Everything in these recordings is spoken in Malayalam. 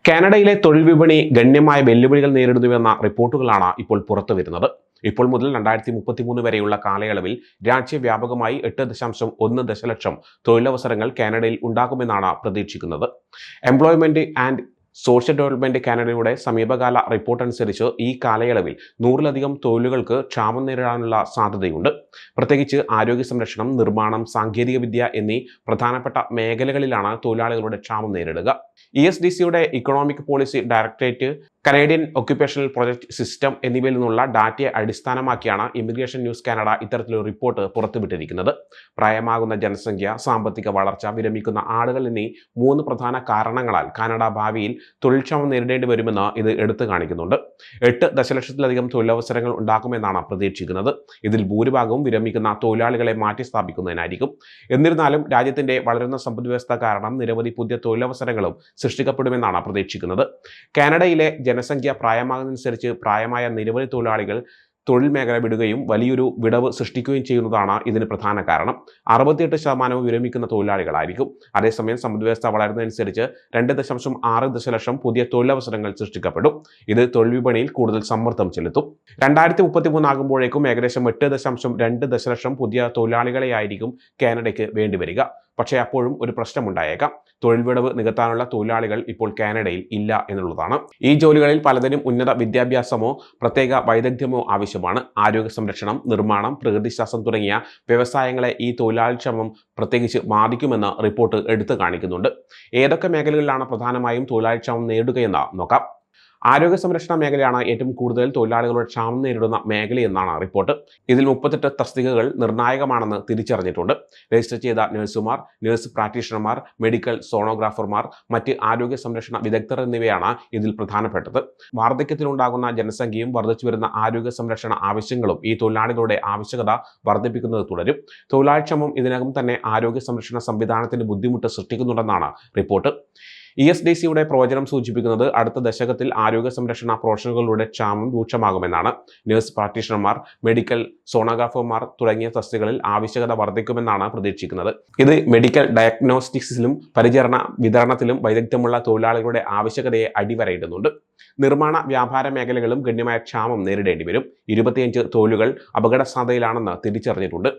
കാനഡയിലെ തൊഴിൽ വിപണി ഗണ്യമായ വെല്ലുവിളികൾ നേരിടുന്നുവെന്ന റിപ്പോർട്ടുകളാണ് ഇപ്പോൾ പുറത്തുവരുന്നത്. ഇപ്പോൾ മുതൽ 2033 വരെയുള്ള കാലയളവിൽ രാജ്യവ്യാപകമായി 8.1 ദശലക്ഷം തൊഴിലവസരങ്ങൾ കാനഡയിൽ ഉണ്ടാകുമെന്നാണ് പ്രതീക്ഷിക്കുന്നത്. എംപ്ലോയ്മെന്റ് ആൻഡ് സോഷ്യൽ ഡെവലപ്മെന്റ് കാനഡയുടെ സമീപകാല റിപ്പോർട്ട് അനുസരിച്ച് ഈ കാലയളവിൽ 100-ലധികം തൊഴിലുകൾക്ക് ക്ഷാമം നേരിടാനുള്ള സാധ്യതയുണ്ട്. പ്രത്യേകിച്ച് ആരോഗ്യ സംരക്ഷണം, നിർമ്മാണം, സാങ്കേതികവിദ്യ എന്നീ പ്രധാനപ്പെട്ട മേഖലകളിലാണ് തൊഴിലാളികളുടെ ക്ഷാമം നേരിടുക. ESDCയുടെ economic policy directorate, Canadian occupational project system എന്നിവയിൽ നിന്നുള്ള ഡാറ്റയെ അടിസ്ഥാനമാക്കിയാണ് ഇമിഗ്രേഷൻ ന്യൂസ് കാനഡ ഇത്തരത്തിലൊരു റിപ്പോർട്ട് പുറത്തുവിട്ടിരിക്കുന്നത്. പ്രായമാകുന്ന ജനസംഖ്യ, സാമ്പത്തിക വളർച്ച, വിരമിക്കുന്ന ആളുകൾ എന്നീ 3 പ്രധാന കാരണങ്ങളാൽ കാനഡ ഭാവിയിൽ തൊഴിൽക്ഷാമം നേരിടേണ്ടി വരുമെന്ന് ഇത് എടുത്തു കാണിക്കുന്നുണ്ട്. 8 ദശലക്ഷത്തിലധികം തൊഴിലവസരങ്ങൾ ഉണ്ടാകുമെന്നാണ് പ്രതീക്ഷിക്കുന്നത്. ഇതിൽ ഭൂരിഭാഗവും വിരമിക്കുന്ന തൊഴിലാളികളെ മാറ്റിസ്ഥാപിക്കുന്നതിനായിരിക്കും. എന്നിരുന്നാലും രാജ്യത്തിന്റെ വളരുന്ന സമ്പദ്വ്യവസ്ഥ കാരണം നിരവധി പുതിയ തൊഴിലവസരങ്ങളും സൃഷ്ടിക്കപ്പെടുമെന്നാണ് പ്രതീക്ഷിക്കുന്നത്. കാനഡയിലെ ജനസംഖ്യ പ്രായമാകുന്നതനുസരിച്ച് പ്രായമായ നിരവധി തൊഴിലാളികൾ തൊഴിൽ മേഖല വിടുകയും വലിയൊരു വിടവ് സൃഷ്ടിക്കുകയും ചെയ്യുന്നതാണ് ഇതിന് പ്രധാന കാരണം. 68% വിരമിക്കുന്ന തൊഴിലാളികളായിരിക്കും. അതേസമയം സമ്പദ്വ്യവസ്ഥ വളരുന്നതനുസരിച്ച് 2.6 ദശലക്ഷം പുതിയ തൊഴിലവസരങ്ങൾ സൃഷ്ടിക്കപ്പെടും. ഇത് തൊഴിൽ വിപണിയിൽ കൂടുതൽ സമ്മർദ്ദം ചെലുത്തും. 2033 ആകുമ്പോഴേക്കും ഏകദേശം 8.2 ദശലക്ഷം പുതിയ തൊഴിലാളികളെയായിരിക്കും കാനഡയ്ക്ക് വേണ്ടിവരിക. പക്ഷേ അപ്പോഴും ഒരു പ്രശ്നമുണ്ടായേക്കാം. തൊഴിൽ വിടവ് നികത്താനുള്ള തൊഴിലാളികൾ ഇപ്പോൾ കാനഡയിൽ ഇല്ല എന്നുള്ളതാണ്. ഈ ജോലികളിൽ പലതിനും ഉന്നത വിദ്യാഭ്യാസമോ പ്രത്യേക വൈദഗ്ധ്യമോ ആവശ്യമാണ്. ആരോഗ്യ സംരക്ഷണം, നിർമ്മാണം, പ്രകൃതിശാസ്ത്രം തുടങ്ങിയ വ്യവസായങ്ങളെ ഈ തൊഴിലാളിക്ഷാമം പ്രത്യേകിച്ച് ബാധിക്കുമെന്ന് റിപ്പോർട്ട് എടുത്തു കാണിക്കുന്നുണ്ട്. ഏതൊക്കെ മേഖലകളിലാണ് പ്രധാനമായും തൊഴിലാളിക്ഷാമം നേരിടുകയെന്ന് നോക്കാം. ആരോഗ്യ സംരക്ഷണ മേഖലയാണ് ഏറ്റവും കൂടുതൽ തൊഴിലാളികളുടെ ക്ഷാമം നേരിടുന്ന മേഖലയെന്നാണ് റിപ്പോർട്ട്. ഇതിൽ 38 തസ്തികകൾ നിർണായകമാണെന്ന് തിരിച്ചറിഞ്ഞിട്ടുണ്ട്. രജിസ്റ്റർ ചെയ്ത നഴ്സുമാർ, നഴ്സ് പ്രാക്ടീഷണർമാർ, മെഡിക്കൽ സോണോഗ്രാഫർമാർ, മറ്റ് ആരോഗ്യ സംരക്ഷണ വിദഗ്ധർ എന്നിവയാണ് ഇതിൽ പ്രധാനപ്പെട്ടത്. വാർദ്ധക്യത്തിലുണ്ടാകുന്ന ജനസംഖ്യയും വർദ്ധിച്ചു വരുന്ന ആരോഗ്യ സംരക്ഷണ ആവശ്യങ്ങളും ഈ തൊഴിലാളികളുടെ ആവശ്യകത വർദ്ധിപ്പിക്കുന്നത് തുടരും. തൊഴിലാളിക്ഷാമം ഇതിനകം തന്നെ ആരോഗ്യ സംരക്ഷണ സംവിധാനത്തിന് ബുദ്ധിമുട്ട് സൃഷ്ടിക്കുന്നുണ്ടെന്നാണ് റിപ്പോർട്ട്. ESDCയുടെ പ്രവചനം സൂചിപ്പിക്കുന്നത് അടുത്ത ദശകത്തിൽ ആരോഗ്യ സംരക്ഷണ പ്രൊഫഷണലുകളുടെ ക്ഷാമം രൂക്ഷമാകുമെന്നാണ്. നഴ്സ് പ്രാക്ടീഷണർമാർ, മെഡിക്കൽ സോണോഗ്രാഫർമാർ തുടങ്ങിയ തസ്തികകളിൽ ആവശ്യകത വർദ്ധിക്കുമെന്നാണ് പ്രതീക്ഷിക്കുന്നത്. ഇത് മെഡിക്കൽ ഡയഗ്നോസ്റ്റിക്സിലും പരിചരണ വിതരണത്തിലും വൈദഗ്ധ്യമുള്ള തൊഴിലാളികളുടെ ആവശ്യകതയെ അടിവരയിടുന്നുണ്ട്. നിർമ്മാണ വ്യാപാര മേഖലകളും ഗണ്യമായ ക്ഷാമം നേരിടേണ്ടി വരും. 25 തൊഴിലുകൾ അപകട സാധ്യതയിലാണെന്ന് തിരിച്ചറിഞ്ഞിട്ടുണ്ട്.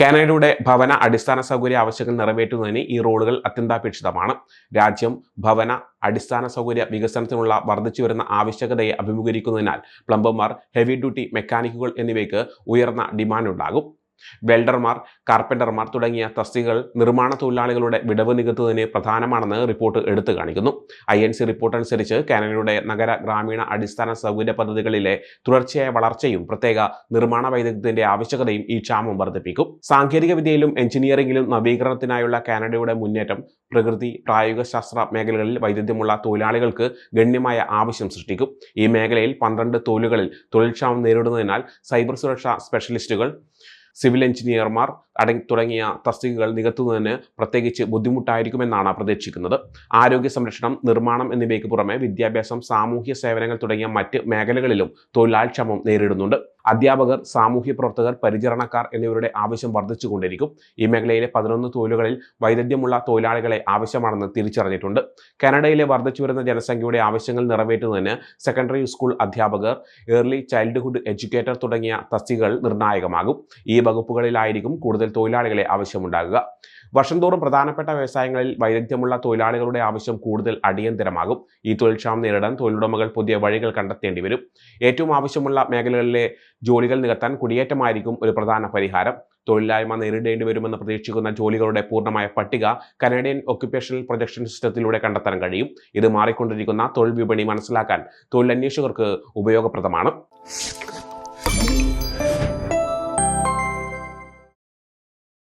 കാനഡയുടെ ഭവന അടിസ്ഥാന സൗകര്യ ആവശ്യങ്ങൾ നിറവേറ്റുന്നതിന് ഈ റോളുകൾ അത്യന്താപേക്ഷിതമാണ്. രാജ്യം ഭവന അടിസ്ഥാന സൗകര്യ വികസനത്തിനുള്ള വർദ്ധിച്ചു വരുന്ന ആവശ്യകതയെ അഭിമുഖീകരിക്കുന്നതിനാൽ പ്ലംബർമാർ, ഹെവി ഡ്യൂട്ടി മെക്കാനിക്കുകൾ എന്നിവയ്ക്ക് ഉയർന്ന ഡിമാൻഡ് ഉണ്ടാകും. വെൽഡർമാർ, കാർപ്പൻ്റർമാർ തുടങ്ങിയ തസ്തികകൾ നിർമ്മാണ തൊഴിലാളികളുടെ വിടവ് നികത്തുന്നതിന് പ്രധാനമാണെന്ന് റിപ്പോർട്ട് എടുത്തു കാണിക്കുന്നു. INC റിപ്പോർട്ട് അനുസരിച്ച് കാനഡയുടെ നഗര ഗ്രാമീണ അടിസ്ഥാന സൗകര്യ പദ്ധതികളിലെ തുടർച്ചയായ വളർച്ചയും പ്രത്യേക നിർമ്മാണ വൈദഗ്ധ്യത്തിന്റെ ആവശ്യകതയും ഈ ക്ഷാമം വർദ്ധിപ്പിക്കും. സാങ്കേതിക വിദ്യയിലും എഞ്ചിനീയറിംഗിലും നവീകരണത്തിനായുള്ള കാനഡയുടെ മുന്നേറ്റം പ്രകൃതി, പ്രായോഗിക ശാസ്ത്ര മേഖലകളിൽ വൈദഗ്ധ്യമുള്ള തൊഴിലാളികൾക്ക് ഗണ്യമായ ആവശ്യം സൃഷ്ടിക്കും. ഈ മേഖലയിൽ 12 തൊഴിലുകളിൽ തൊഴിൽക്ഷാമം നേരിടുന്നതിനാൽ സൈബർ സുരക്ഷാ സ്പെഷ്യലിസ്റ്റുകൾ, സിവിൽ എഞ്ചിനീയർമാർ തുടങ്ങിയ തസ്തികകൾ നികത്തുന്നതിന് പ്രത്യേകിച്ച് ബുദ്ധിമുട്ടായിരിക്കുമെന്നാണ് പ്രതീക്ഷിക്കുന്നത്. ആരോഗ്യ സംരക്ഷണം, നിർമ്മാണം എന്നിവയ്ക്ക് പുറമെ വിദ്യാഭ്യാസം, സാമൂഹ്യ സേവനങ്ങൾ തുടങ്ങിയ മറ്റ് മേഖലകളിലും തൊഴിലാളിക്ഷാമം നേരിടുന്നുണ്ട്. അധ്യാപകർ, സാമൂഹ്യ പ്രവർത്തകർ, പരിചരണക്കാർ എന്നിവരുടെ ആവശ്യം വർദ്ധിച്ചുകൊണ്ടിരിക്കും. ഈ മേഖലയിലെ 11 തൊഴിലുകളിൽ വൈദഗ്ധ്യമുള്ള തൊഴിലാളികളെ ആവശ്യമാണെന്ന് തിരിച്ചറിഞ്ഞിട്ടുണ്ട്. കാനഡയിലെ വർദ്ധിച്ചു വരുന്ന ജനസംഖ്യയുടെ ആവശ്യങ്ങൾ നിറവേറ്റുന്നതിന് സെക്കൻഡറി സ്കൂൾ അധ്യാപകർ, ഏർലി ചൈൽഡ്ഹുഡ് എഡ്യൂക്കേറ്റർ തുടങ്ങിയ തസ്തികകൾ നിർണായകമാകും. ഈ വകുപ്പുകളിലായിരിക്കും കൂടുതൽ തൊഴിലാളികളെ ആവശ്യമുണ്ടാകുക. വർഷം തോറും പ്രധാനപ്പെട്ട വ്യവസായങ്ങളിൽ വൈദഗ്ധ്യമുള്ള തൊഴിലാളികളുടെ ആവശ്യം കൂടുതൽ അടിയന്തരമാകും. ഈ തൊഴിൽക്ഷാമം നേരിടാൻ തൊഴിലുടമകൾ പുതിയ വഴികൾ കണ്ടെത്തേണ്ടി വരും. ഏറ്റവും ആവശ്യമുള്ള മേഖലകളിലെ ജോലികൾ നികത്താൻ കുടിയേറ്റമായിരിക്കും ഒരു പ്രധാന പരിഹാരം. തൊഴിലില്ലായ്മ നേരിടേണ്ടി വരുമെന്ന് പ്രതീക്ഷിക്കുന്ന ജോലികളുടെ പൂർണ്ണമായ പട്ടിക കനേഡിയൻ ഒക്യുപേഷണൽ പ്രൊജക്ഷൻ സിസ്റ്റത്തിലൂടെ കണ്ടെത്താൻ കഴിയും. ഇത് മാറിക്കൊണ്ടിരിക്കുന്ന തൊഴിൽ വിപണി മനസ്സിലാക്കാൻ തൊഴിലന്വേഷകർക്ക് ഉപയോഗപ്രദമാണ്.